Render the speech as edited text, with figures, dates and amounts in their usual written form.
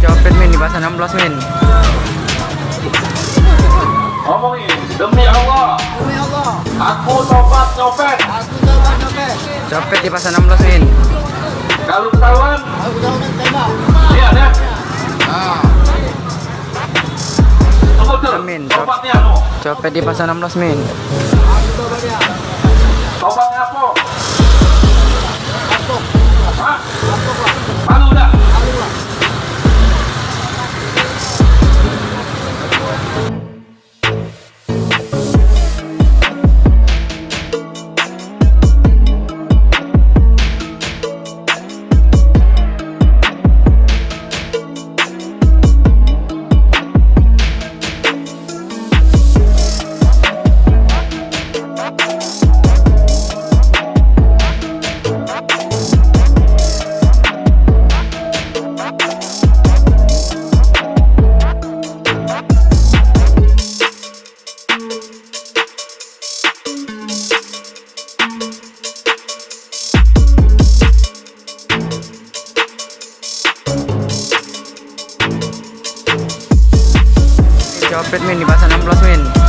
Copet min di pasar 16 min. Ngomongin demi Allah. Demi Allah, Aku tobat nyopet. aku coba nyopet. Copet di pasar 16 min. Kalau ketahuan, Aku tahu kan tembak. lihat ya. Ah, Tunggu tuh. Amin. Tobatnya no. Copet di pasar 16 min. aku coba dia. Tobatnya apa? Aku, Hah? aku pak. Malu dah. Aku pak. Copet min di pasar 16 min.